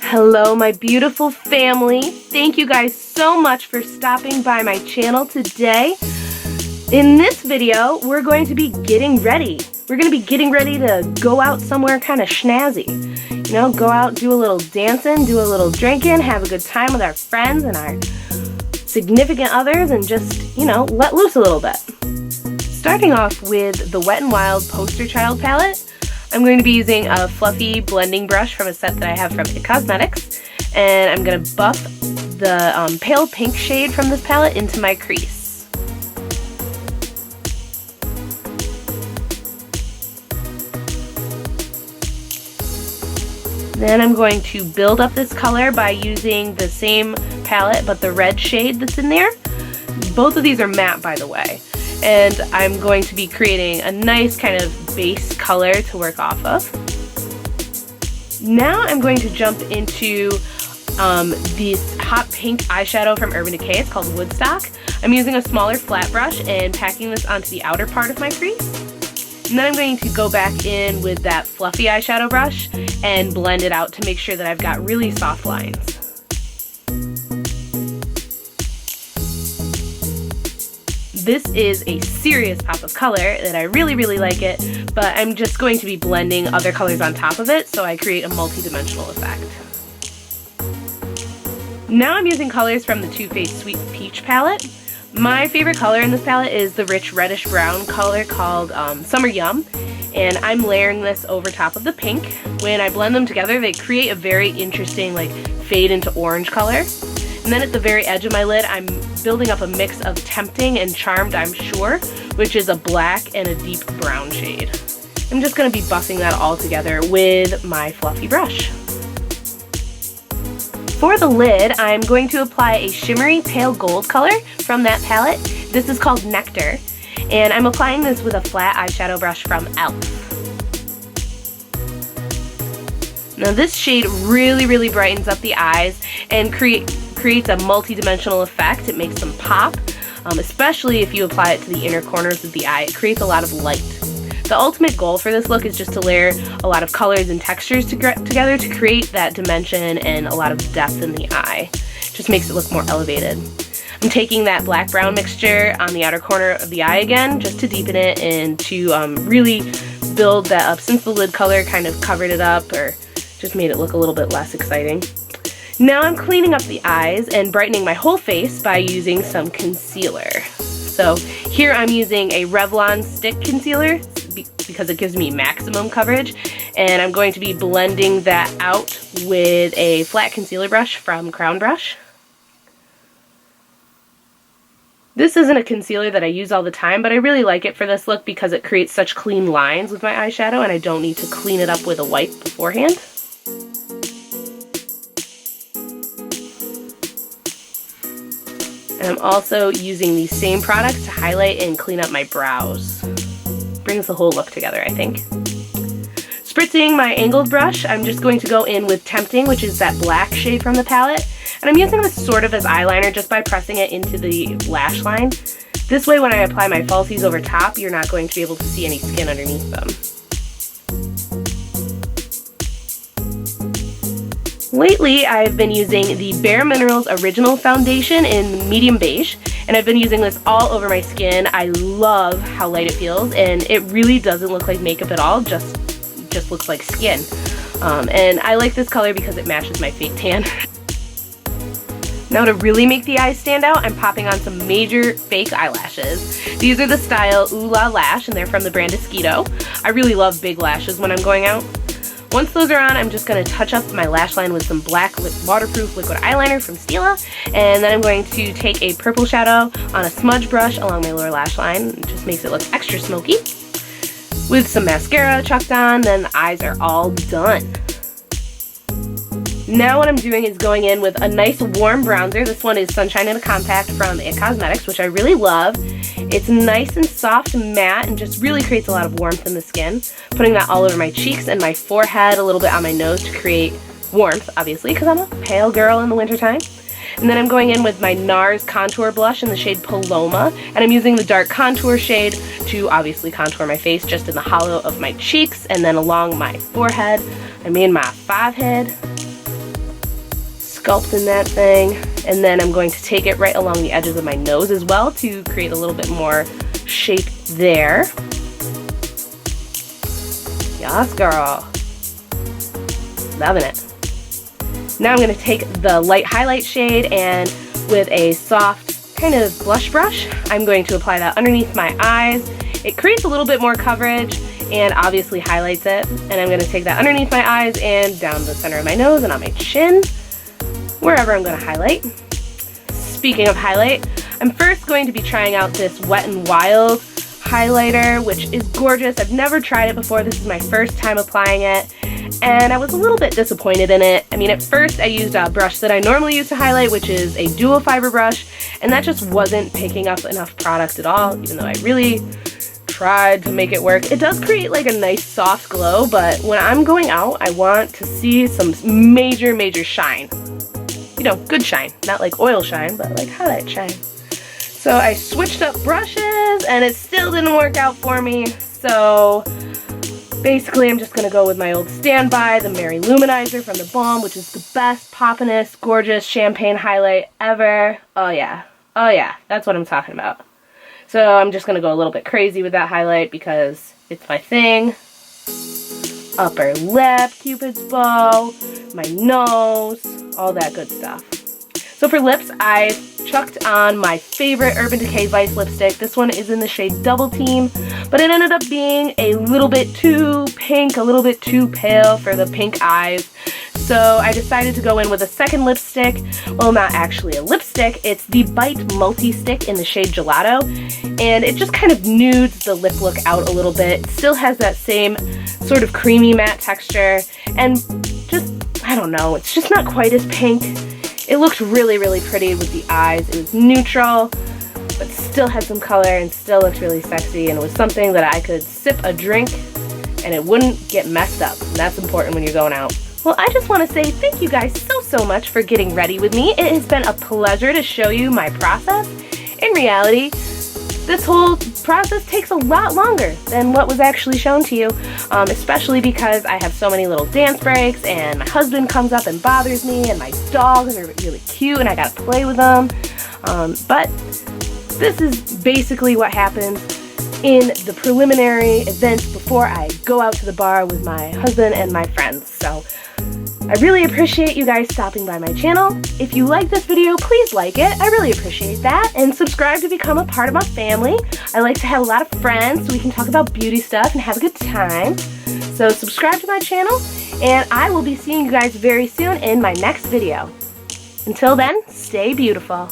Hello my beautiful family. Thank you guys so much for stopping by my channel today. In this video, we're going to be getting ready. We're going to be getting ready to go out somewhere kind of snazzy. You know, go out, do a little dancing, do a little drinking, have a good time with our friends and our significant others, and just, you know, let loose a little bit. Starting off with the Wet n Wild Poster Child palette, I'm going to be using a fluffy blending brush from a set that I have from It, and I'm going to buff the pale pink shade from this palette into my crease. Then I'm going to build up this color by using the same palette but the red shade that's in there. Both of these are matte, by the way. And I'm going to be creating a nice kind of base color to work off of. Now I'm going to jump into this hot pink eyeshadow from Urban Decay. It's called Woodstock. I'm using a smaller flat brush and packing this onto the outer part of my crease. And then I'm going to go back in with that fluffy eyeshadow brush and blend it out to make sure that I've got really soft lines. This is a serious pop of color that I really like it, but I'm just going to be blending other colors on top of it so I create a multi-dimensional effect. Now I'm using colors from the Too Faced Sweet Peach palette. My favorite color in this palette is the rich reddish brown color called Summer Yum, and I'm layering this over top of the pink. When I blend them together, they create a very interesting like fade into orange color. And then at the very edge of my lid, I'm building up a mix of Tempting and Charmed, I'm Sure, which is a black and a deep brown shade. I'm just going to be buffing that all together with my fluffy brush. For the lid, I'm going to apply a shimmery pale gold color from that palette. This is called Nectar, and I'm applying this with a flat eyeshadow brush from e.l.f. Now this shade really brightens up the eyes and creates a multi-dimensional effect. It makes them pop, especially if you apply it to the inner corners of the eye. It creates a lot of light. The ultimate goal for this look is just to layer a lot of colors and textures together to create that dimension and a lot of depth in the eye. It just makes it look more elevated. I'm taking that black-brown mixture on the outer corner of the eye again just to deepen it and to really build that up, since the lid color kind of covered it up or just made it look a little bit less exciting. Now I'm cleaning up the eyes and brightening my whole face by using some concealer. So here I'm using a Revlon stick concealer because it gives me maximum coverage, and I'm going to be blending that out with a flat concealer brush from Crown Brush. This isn't a concealer that I use all the time, but I really like it for this look because it creates such clean lines with my eyeshadow and I don't need to clean it up with a wipe beforehand. And I'm also using these same products to highlight and clean up my brows. Brings the whole look together, I think. Spritzing my angled brush, I'm just going to go in with Tempting, which is that black shade from the palette. And I'm using this sort of as eyeliner just by pressing it into the lash line. This way when I apply my falsies over top, you're not going to be able to see any skin underneath them. Lately, I've been using the BareMinerals Original Foundation in medium beige, and I've been using this all over my skin. I love how light it feels, and it really doesn't look like makeup at all, just looks like skin. And I like this color because it matches my fake tan. Now to really make the eyes stand out, I'm popping on some major fake eyelashes. These are the style Ooh La Lash, and they're from the brand Esqido. I really love big lashes when I'm going out. Once those are on, I'm just going to touch up my lash line with some black waterproof liquid eyeliner from Stila, and then I'm going to take a purple shadow on a smudge brush along my lower lash line. It just makes it look extra smoky. With some mascara chucked on, then the eyes are all done. Now what I'm doing is going in with a nice warm bronzer. This one is Sunshine in a Compact from It, which I really love. It's nice and soft and matte and just really creates a lot of warmth in the skin. Putting that all over my cheeks and my forehead, a little bit on my nose to create warmth, obviously, because I'm a pale girl in the wintertime. And then I'm going in with my NARS contour blush in the shade Paloma, and I'm using the dark contour shade to obviously contour my face just in the hollow of my cheeks and then along my forehead. I made my 5 head. sculpting that thing. And then I'm going to take it right along the edges of my nose as well to create a little bit more shape there. Yes, girl. Loving it. Now I'm going to take the light highlight shade, and with a soft kind of blush brush, I'm going to apply that underneath my eyes. It creates a little bit more coverage and obviously highlights it. And I'm going to take that underneath my eyes and down the center of my nose and on my chin, wherever I'm going to highlight. Speaking of highlight, I'm first going to be trying out this Wet n Wild highlighter, which is gorgeous. I've never tried it before. This is my first time applying it, and I was a little bit disappointed in it. I mean, at first I used a brush that I normally use to highlight, which is a dual fiber brush, and that just wasn't picking up enough product at all, even though I really tried to make it work. It does create like a nice soft glow, but when I'm going out, I want to see some major, major shine. You know, good shine, not like oil shine, but like highlight shine. So I switched up brushes and it still didn't work out for me. So basically I'm just gonna go with my old standby, the LouManizer from the Balm, which is the best, poppinest, gorgeous champagne highlight ever. Oh yeah, that's what I'm talking about. So I'm just gonna go a little bit crazy with that highlight because it's my thing. Upper lip, Cupid's bow, my nose, all that good stuff. So for lips, I chucked on my favorite Urban Decay Vice lipstick. This one is in the shade Double Team, but it ended up being a little bit too pink, a little bit too pale for the pink eyes. So I decided to go in with a second lipstick. Well, not actually a lipstick, it's the Bite Multistick in the shade Gelato, and it just kind of nudes the lip look out a little bit. It still has that same sort of creamy matte texture, and just, I don't know, it's just not quite as pink. It looked really, really pretty with the eyes. It was neutral, but still had some color and still looked really sexy, and it was something that I could sip a drink and it wouldn't get messed up, and that's important when you're going out. Well, I just want to say thank you guys so much for getting ready with me. It has been a pleasure to show you my process. In reality, this whole process takes a lot longer than what was actually shown to you, especially because I have so many little dance breaks, and my husband comes up and bothers me, and my dogs are really cute and I gotta play with them. But this is basically what happens in the preliminary events before I go out to the bar with my husband and my friends. So I really appreciate you guys stopping by my channel. If you like this video, please like it. I really appreciate that. And subscribe to become a part of my family. I like to have a lot of friends so we can talk about beauty stuff and have a good time. So subscribe to my channel, and I will be seeing you guys very soon in my next video. Until then, stay beautiful.